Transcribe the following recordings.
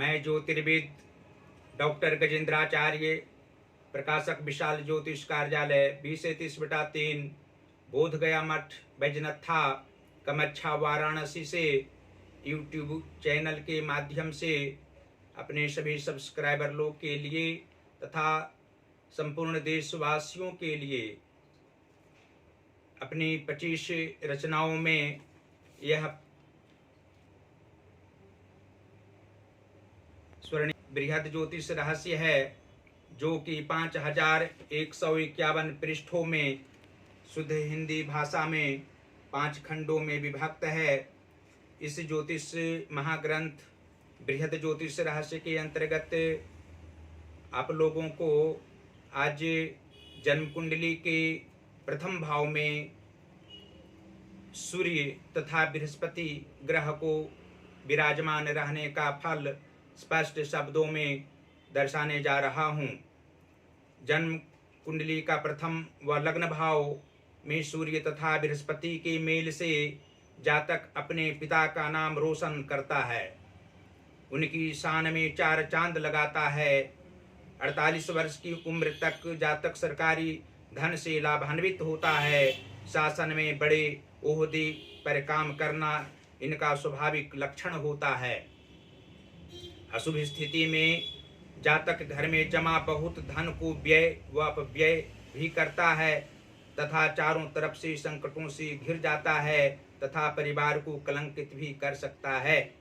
मैं ज्योतिर्विद डॉक्टर गजेंद्राचार्य, प्रकाशक विशाल ज्योतिष कार्यालय 20-30/3 बोधगया मठ बैजनाथा कामाख्या वाराणसी से यूट्यूब चैनल के माध्यम से अपने सभी सब्सक्राइबर लोग के लिए तथा संपूर्ण देशवासियों के लिए अपनी 25 रचनाओं में यह स्वर्ण बृहद ज्योतिष रहस्य है, जो कि 5151 पृष्ठों में शुद्ध हिंदी भाषा में 5 खंडों में विभक्त है। इस ज्योतिष महाग्रंथ बृहद ज्योतिष रहस्य के अंतर्गत आप लोगों को आज जन्म कुंडली के प्रथम भाव में सूर्य तथा बृहस्पति ग्रह को विराजमान रहने का फल स्पष्ट शब्दों में दर्शाने जा रहा हूँ। जन्म कुंडली का प्रथम व लग्न भाव में सूर्य तथा बृहस्पति के मेल से जातक अपने पिता का नाम रोशन करता है, उनकी शान में 4 चांद लगाता है। 48 वर्ष की उम्र तक जातक सरकारी धन से लाभान्वित होता है। शासन में बड़े ओहदे पर काम करना इनका स्वाभाविक लक्षण होता है। अशुभ स्थिति में जातक घर में जमा बहुत धन को व्यय व अपव्यय भी करता है तथा चारों तरफ से संकटों से घिर जाता है तथा परिवार को कलंकित भी कर सकता है।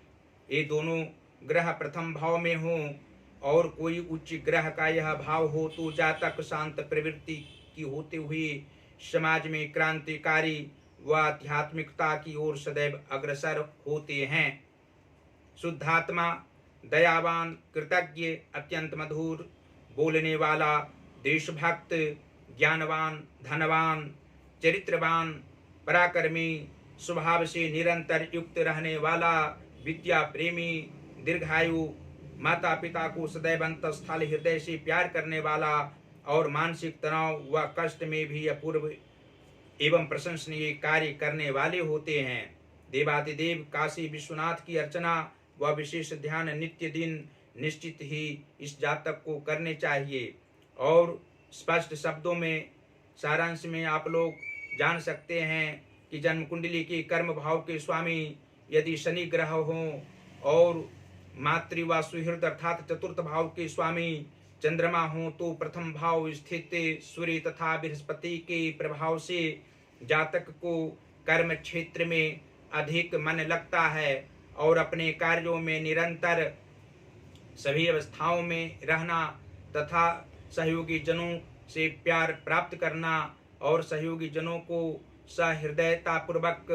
ये दोनों ग्रह प्रथम भाव में हो और कोई उच्च ग्रह का यह भाव हो तो जातक शांत प्रवृत्ति की होते हुए समाज में क्रांतिकारी व आध्यात्मिकता की ओर सदैव अग्रसर होते हैं। शुद्धात्मा, दयावान, कृतज्ञ, अत्यंत मधुर बोलने वाला, देशभक्त, ज्ञानवान, धनवान, चरित्रवान, पराक्रमी, स्वभाव से निरंतर युक्त रहने वाला, विद्या प्रेमी, दीर्घायु, माता पिता को सदैव अंतस्थल हृदय से प्यार करने वाला और मानसिक तनाव व कष्ट में भी अपूर्व एवं प्रशंसनीय कार्य करने वाले होते हैं। देवादिदेव काशी विश्वनाथ की अर्चना व विशेष ध्यान नित्य दिन निश्चित ही इस जातक को करने चाहिए। और स्पष्ट शब्दों में सारांश में आप लोग जान सकते हैं कि जन्म कुंडली के कर्म भाव के स्वामी यदि शनि ग्रह हों और मातृ व सुहृद अर्थात चतुर्थ भाव के स्वामी चंद्रमा हों तो प्रथम भाव स्थित सूर्य तथा बृहस्पति के प्रभाव से जातक को कर्म क्षेत्र में अधिक मन लगता है और अपने कार्यों में निरंतर सभी अवस्थाओं में रहना तथा सहयोगी जनों से प्यार प्राप्त करना और सहयोगी जनों को सहृदयता पूर्वक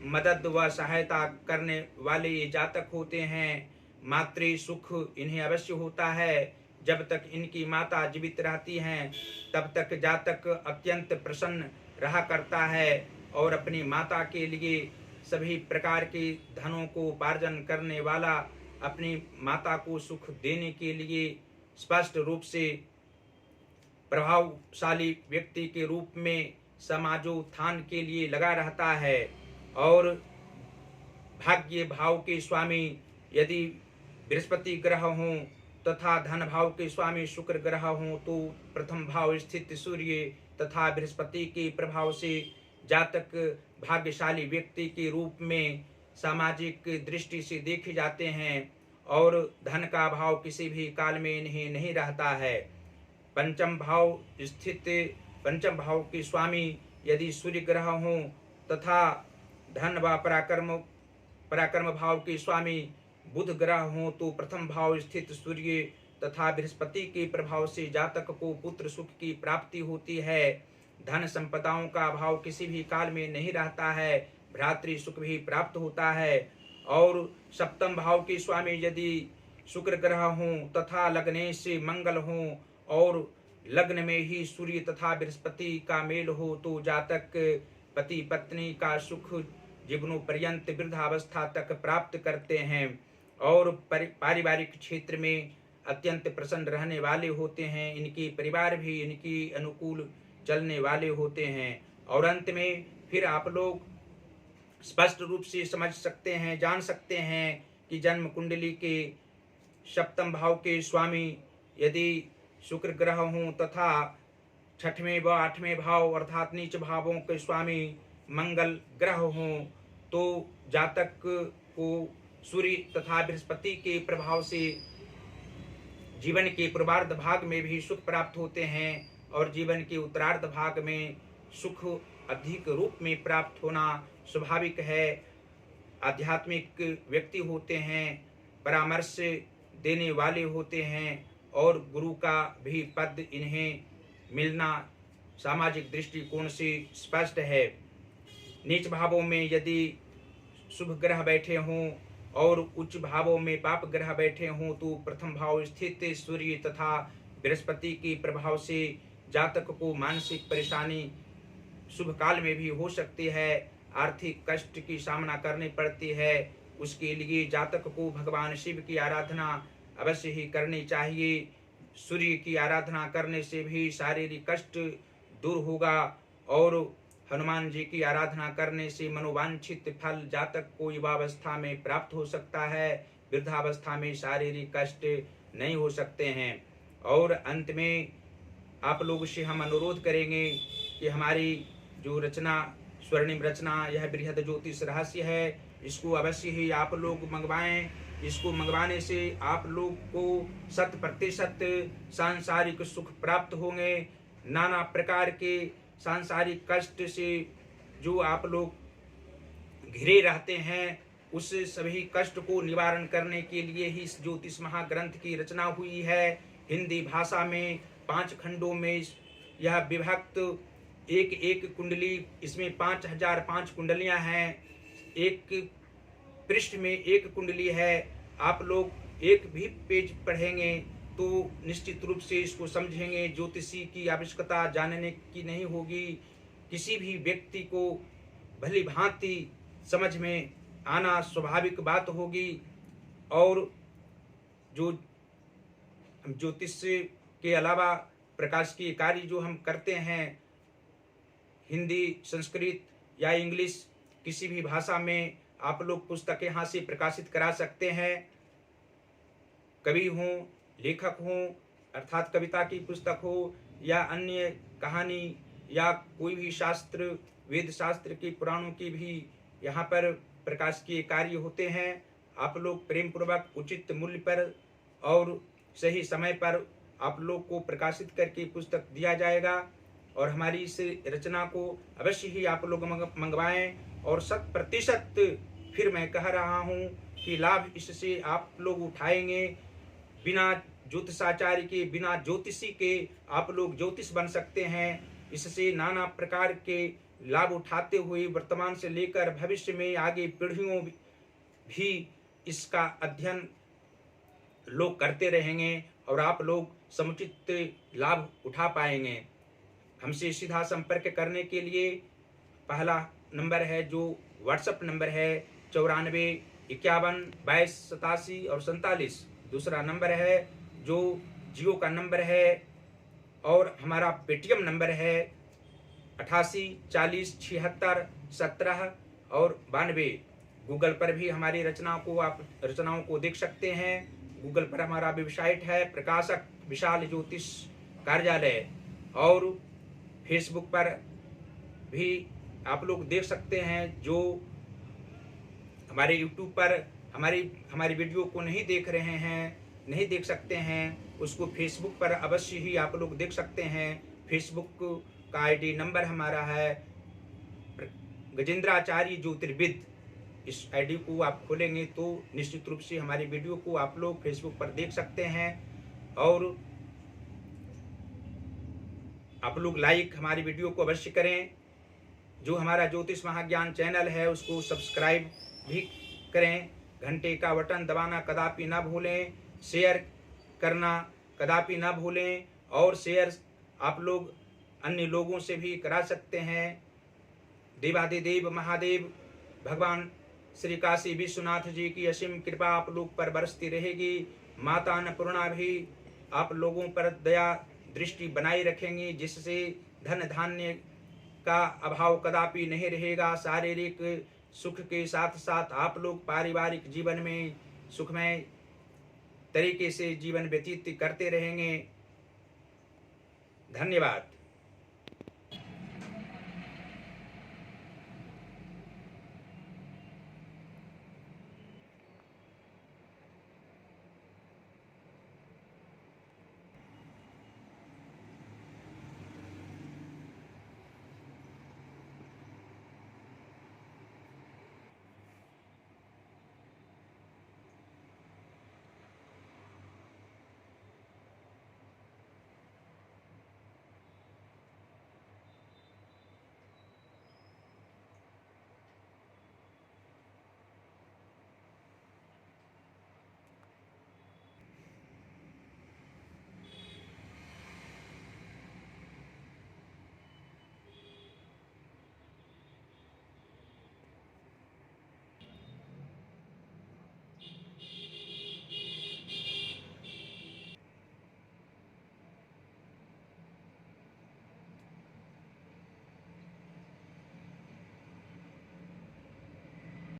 मदद व सहायता करने वाले ये जातक होते हैं। मातृ सुख इन्हें अवश्य होता है। जब तक इनकी माता जीवित रहती हैं तब तक जातक अत्यंत प्रसन्न रहा करता है और अपनी माता के लिए सभी प्रकार के धनों को उपार्जन करने वाला, अपनी माता को सुख देने के लिए स्पष्ट रूप से प्रभावशाली व्यक्ति के रूप में समाजोत्थान के लिए लगा रहता है। और भाग्य भाव के स्वामी यदि बृहस्पति ग्रह हों तथा धन भाव के स्वामी शुक्र ग्रह हों तो प्रथम भाव स्थित सूर्य तथा बृहस्पति के प्रभाव से जातक भाग्यशाली व्यक्ति के रूप में सामाजिक दृष्टि से देखे जाते हैं और धन का भाव किसी भी काल में इन्हें नहीं रहता है। पंचम भाव के स्वामी यदि सूर्य ग्रह हों तथा धन व पराक्रम भाव के स्वामी बुध ग्रह हों तो प्रथम भाव स्थित सूर्य तथा बृहस्पति के प्रभाव से जातक को पुत्र सुख की प्राप्ति होती है। धन संपदाओं का भाव किसी भी काल में नहीं रहता है, भ्रातृ सुख भी प्राप्त होता है। और सप्तम भाव के स्वामी यदि शुक्र ग्रह हों तथा लग्नेश से मंगल हों और लग्न में ही सूर्य तथा बृहस्पति का मेल हो तो जातक पति पत्नी का सुख जीवनों पर्यंत वृद्धावस्था तक प्राप्त करते हैं और पारिवारिक क्षेत्र में अत्यंत प्रसन्न रहने वाले होते हैं। इनके परिवार भी इनकी अनुकूल चलने वाले होते हैं। और अंत में फिर आप लोग स्पष्ट रूप से समझ सकते हैं, जान सकते हैं कि जन्म कुंडली के सप्तम भाव के स्वामी यदि शुक्र ग्रह हों तथा छठवें व आठवें भाव अर्थात नीच भावों के स्वामी मंगल ग्रह हों तो जातक को सूर्य तथा बृहस्पति के प्रभाव से जीवन के पूर्वार्ध भाग में भी सुख प्राप्त होते हैं और जीवन के उत्तरार्ध भाग में सुख अधिक रूप में प्राप्त होना स्वाभाविक है। आध्यात्मिक व्यक्ति होते हैं, परामर्श देने वाले होते हैं और गुरु का भी पद इन्हें मिलना सामाजिक दृष्टिकोण से स्पष्ट है। नीच भावों में यदि शुभ ग्रह बैठे हों और उच्च भावों में पाप ग्रह बैठे हों तो प्रथम भाव स्थित सूर्य तथा बृहस्पति के प्रभाव से जातक को मानसिक परेशानी शुभ काल में भी हो सकती है, आर्थिक कष्ट की सामना करनी पड़ती है। उसके लिए जातक को भगवान शिव की आराधना अवश्य ही करनी चाहिए। सूर्य की आराधना करने से भी शारीरिक कष्ट दूर होगा और हनुमान जी की आराधना करने से मनोवांछित फल जातक को युवावस्था में प्राप्त हो सकता है, वृद्धावस्था में शारीरिक कष्ट नहीं हो सकते हैं। और अंत में आप लोगों से हम अनुरोध करेंगे कि हमारी जो रचना स्वर्णिम रचना यह बृहद ज्योतिष रहस्य है, इसको अवश्य ही आप लोग मंगवाएं। इसको मंगवाने से आप लोग को 100% सांसारिक सुख प्राप्त होंगे। नाना प्रकार के सांसारिक कष्ट से जो आप लोग घिरे रहते हैं उस सभी कष्ट को निवारण करने के लिए ही इस ज्योतिष महाग्रंथ की रचना हुई है। हिंदी भाषा में 5 खंडों में यह विभक्त एक एक कुंडली, इसमें 5005 कुंडलियां हैं। एक पृष्ठ में एक कुंडली है। आप लोग एक भी पेज पढ़ेंगे तो निश्चित रूप से इसको समझेंगे। ज्योतिषी की आवश्यकता जानने की नहीं होगी। किसी भी व्यक्ति को भली भांति समझ में आना स्वाभाविक बात होगी। और जो ज्योतिष के अलावा प्रकाशिकी कार्य जो हम करते हैं, हिंदी, संस्कृत या इंग्लिश किसी भी भाषा में आप लोग पुस्तक यहाँ से प्रकाशित करा सकते हैं। कवि हों, लेखक हों, अर्थात कविता की पुस्तक हो या अन्य कहानी या कोई भी शास्त्र, वेद शास्त्र के पुराणों की भी यहाँ पर प्रकाशिकीय कार्य होते हैं। आप लोग प्रेम पूर्वक उचित मूल्य पर और सही समय पर आप लोग को प्रकाशित करके पुस्तक दिया जाएगा। और हमारी इस रचना को अवश्य ही आप लोग मंगवाएं और 100% फिर मैं कह रहा हूँ कि लाभ इससे आप लोग उठाएंगे। बिना ज्योतिषाचार्य के, बिना ज्योतिषी के आप लोग ज्योतिष बन सकते हैं। इससे नाना प्रकार के लाभ उठाते हुए वर्तमान से लेकर भविष्य में आगे पीढ़ियों भी इसका अध्ययन लोग करते रहेंगे और आप लोग समुचित लाभ उठा पाएंगे। हमसे सीधा संपर्क करने के लिए पहला नंबर है जो व्हाट्सएप नंबर है 94 51 22 87 और 47। दूसरा नंबर है जो जियो का नंबर है और हमारा पेटीएम नंबर है 88 40 76 17 और 92। गूगल पर भी हमारी रचनाओं को देख सकते हैं। गूगल पर हमारा वेबसाइट है प्रकाशक विशाल ज्योतिष कार्यालय। और फेसबुक पर भी आप लोग देख सकते हैं। जो हमारे यूट्यूब पर हमारी वीडियो को नहीं देख रहे हैं, नहीं देख सकते हैं, उसको फेसबुक पर अवश्य ही आप लोग देख सकते हैं। फेसबुक का आईडी नंबर हमारा है गजेंद्राचार्य ज्योतिर्विद। इस आईडी को आप खोलेंगे तो निश्चित रूप से हमारी वीडियो को आप लोग फेसबुक पर देख सकते हैं। और आप लोग लाइक हमारी वीडियो को अवश्य करें। जो हमारा ज्योतिष महाज्ञान चैनल है उसको सब्सक्राइब भी करें। घंटे का बटन दबाना कदापि ना भूलें। शेयर करना कदापि ना भूलें। और शेयर आप लोग अन्य लोगों से भी करा सकते हैं। देवादिदेव महादेव भगवान श्री काशी विश्वनाथ जी की असीम कृपा आप लोग पर बरसती रहेगी। माता अन्नपूर्णा भी आप लोगों पर दया दृष्टि बनाई रखेंगी, जिससे धन धान्य का अभाव कदापि नहीं रहेगा। शारीरिक सुख के साथ साथ आप लोग पारिवारिक जीवन में सुखमय तरीके से जीवन व्यतीत करते रहेंगे। धन्यवाद।